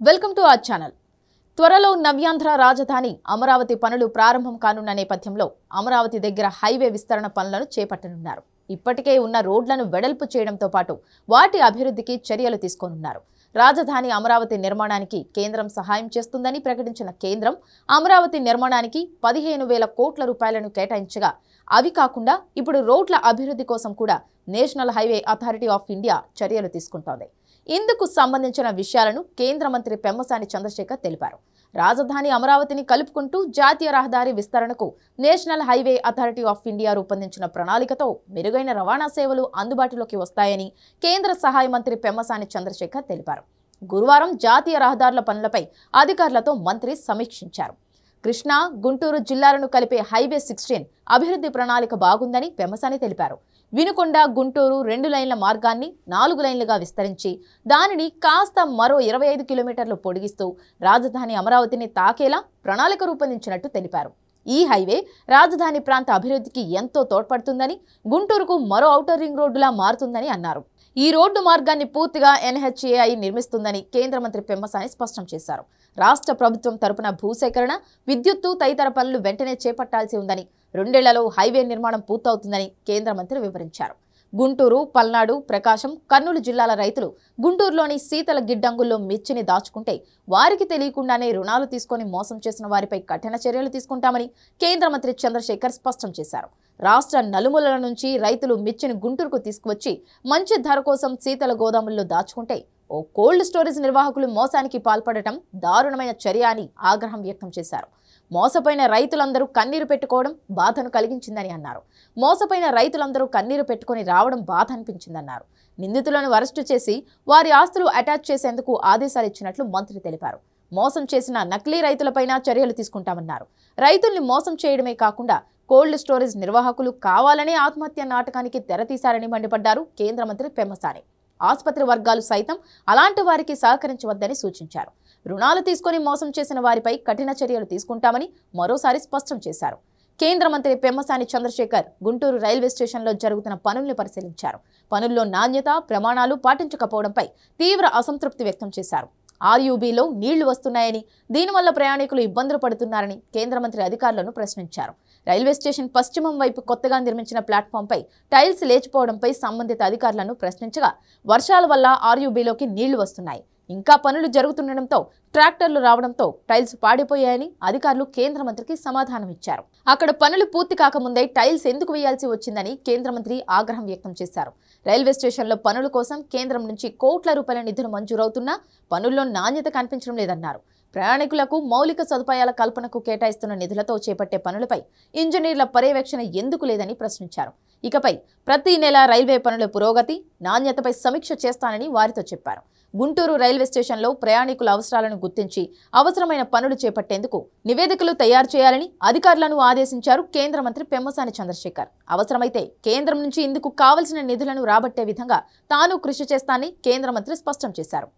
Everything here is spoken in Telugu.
Welcome to our channel. త్వరలో నవ్యాంధ్ర రాజధాని అమరావతి పనులు ప్రారంభం కానున్న నేపథ్యంలో అమరావతి దగ్గర హైవే విస్తరణ పనులను చేపట్టనున్నారు. ఇప్పటికే ఉన్న రోడ్లను వెడల్పు చేయడంతో పాటు వాటి అభివృద్ధికి చర్యలు తీసుకోనున్నారు. రాజధాని అమరావతి నిర్మాణానికి కేంద్రం సహాయం చేస్తుందని ప్రకటించిన కేంద్రం అమరావతి నిర్మాణానికి 15,000 కోట్ల రూపాయలను కేటాయించగా, అవి కాకుండా ఇప్పుడు రోడ్ల అభివృద్ధి కోసం కూడా national highway authority of India చర్యలు తీసుకుంటోంది. ఇందుకు సంబంధించిన విషయాలను కేంద్ర మంత్రి పెమ్మసాని చంద్రశేఖర్ తెలిపారు. రాజధాని అమరావతిని కలుపుకుంటూ జాతీయ రహదారి విస్తరణకు national highway authority of India రూపొందించిన ప్రణాళికతో మెరుగైన రవాణా సేవలు అందుబాటులోకి వస్తాయని కేంద్ర సహాయ మంత్రి పెమ్మసాని చంద్రశేఖర్ తెలిపారు. గురువారం జాతీయ రహదారుల పనులపై అధికారులతో మంత్రి సమీక్షించారు. కృష్ణా, గుంటూరు జిల్లాలను కలిపే హైవే 16 అభివృద్ధి ప్రణాళిక బాగుందని పెమ్మసాని తెలిపారు. వినుకొండ, గుంటూరు 2 లైన్ల మార్గాన్ని 4 లైన్లుగా విస్తరించి దానిని కాస్త మరో 25 కిలోమీటర్లు పొడిగిస్తూ రాజధాని అమరావతిని తాకేలా ప్రణాళిక రూపొందించినట్టు తెలిపారు. ఈ హైవే రాజధాని ప్రాంత అభివృద్ధికి ఎంతో తోడ్పడుతుందని, గుంటూరుకు మరో ఔటర్ రింగ్ రోడ్డులా మారుతుందని అన్నారు. ఈ రోడ్డు మార్గాన్ని పూర్తిగా NHAI నిర్మిస్తుందని కేంద్ర మంత్రి పెమ్మసాని స్పష్టం చేశారు. రాష్ట్ర ప్రభుత్వం తరపున భూసేకరణ, విద్యుత్తు తదితర పనులు వెంటనే చేపట్టాల్సి ఉందని, 2 ఏళ్లలో హైవే నిర్మాణం పూర్తవుతుందని కేంద్ర మంత్రి వివరించారు. గుంటూరు, పల్నాడు, ప్రకాశం, కర్నూలు జిల్లాల రైతులు గుంటూరులోని శీతల గిడ్డంగుల్లో మిర్చిని దాచుకుంటే వారికి తెలియకుండానే రుణాలు తీసుకొని మోసం చేసిన వారిపై కఠిన చర్యలు తీసుకుంటామని కేంద్ర మంత్రి చంద్రశేఖర్ స్పష్టం చేశారు. రాష్ట్ర నలుమూలల నుంచి రైతులు మిర్చిని గుంటూరుకు తీసుకువచ్చి మంచి ధర కోసం శీతల గోదాముల్లో దాచుకుంటే ఓ కోల్డ్ స్టోరేజ్ నిర్వాహకులు మోసానికి పాల్పడటం దారుణమైన చర్య అని ఆగ్రహం వ్యక్తం చేశారు. మోసపోయిన రైతులందరూ కన్నీరు పెట్టుకోవడం బాధను కలిగించిందని అన్నారు. మోసపోయిన రైతులందరూ కన్నీరు పెట్టుకొని రావడం బాధ అనిపించిందన్నారు. నిందితులను అరెస్టు చేసి వారి ఆస్తులు అటాచ్ చేసేందుకు ఆదేశాలు ఇచ్చినట్లు మంత్రి తెలిపారు. మోసం చేసిన నకిలీ రైతులపైన చర్యలు తీసుకుంటామన్నారు. రైతుల్ని మోసం చేయడమే కాకుండా కోల్డ్ స్టోరేజ్ నిర్వాహకులు కావాలనే ఆత్మహత్య నాటకానికి తెరతీశారని మండిపడ్డారు కేంద్ర మంత్రి పెమ్మసాని. ఆసుపత్రి వర్గాలు సైతం అలాంటి వారికి సహకరించవద్దని సూచించారు. రుణాలు తీసుకుని మోసం చేసిన వారిపై కఠిన చర్యలు తీసుకుంటామని మరోసారి స్పష్టం చేశారు. కేంద్ర మంత్రి పెమ్మసాని చంద్రశేఖర్ గుంటూరు రైల్వే స్టేషన్లో జరుగుతున్న పనుల్ని పరిశీలించారు. పనుల్లో నాణ్యత, ప్రమాణాలు పాటించకపోవడంపై తీవ్ర అసంతృప్తి వ్యక్తం చేశారు. RUBలో నీళ్లు వస్తున్నాయని, దీనివల్ల ప్రయాణికులు ఇబ్బందులు పడుతున్నారని కేంద్ర మంత్రి అధికారులను ప్రశ్నించారు. రైల్వే స్టేషన్ పశ్చిమం వైపు కొత్తగా నిర్మించిన ప్లాట్ఫామ్పై టైల్స్ లేచిపోవడంపై సంబంధిత అధికారులను ప్రశ్నించగా, వర్షాల వల్ల RUBలోకి నీళ్లు వస్తున్నాయి, ఇంకా పనులు జరుగుతుండటంతో ట్రాక్టర్లు రావడంతో టైల్స్ పాడిపోయాయని అధికారులు కేంద్ర మంత్రికి సమాధానం ఇచ్చారు. అక్కడ పనులు పూర్తి కాకముందే టైల్స్ ఎందుకు వేయాల్సి వచ్చిందని కేంద్ర మంత్రి ఆగ్రహం వ్యక్తం చేశారు. రైల్వే స్టేషన్లో పనుల కోసం కేంద్రం నుంచి కోట్ల రూపాయల నిధులు మంజూరవుతున్నా పనుల్లో నాణ్యత కనిపించడం లేదన్నారు. ప్రయాణికులకు మౌలిక సదుపాయాల కల్పనకు కేటాయిస్తున్న నిధులతో చేపట్టే పనులపై ఇంజనీర్ల పర్యవేక్షణ ఎందుకు లేదని ప్రశ్నించారు. ఇకపై ప్రతి నెల రైల్వే పనుల పురోగతి, నాణ్యతపై సమీక్ష చేస్తానని వారితో చెప్పారు. గుంటూరు రైల్వే స్టేషన్లో ప్రయాణికుల అవసరాలను గుర్తించి అవసరమైన పనులు చేపట్టేందుకు నివేదికలు తయారు చేయాలని అధికారులను ఆదేశించారు కేంద్ర మంత్రి పెమ్మసాని చంద్రశేఖర్. అవసరమైతే కేంద్రం నుంచి ఇందుకు కావలసిన నిధులను రాబట్టే విధంగా తాను కృషి చేస్తానని కేంద్ర మంత్రి స్పష్టం చేశారు.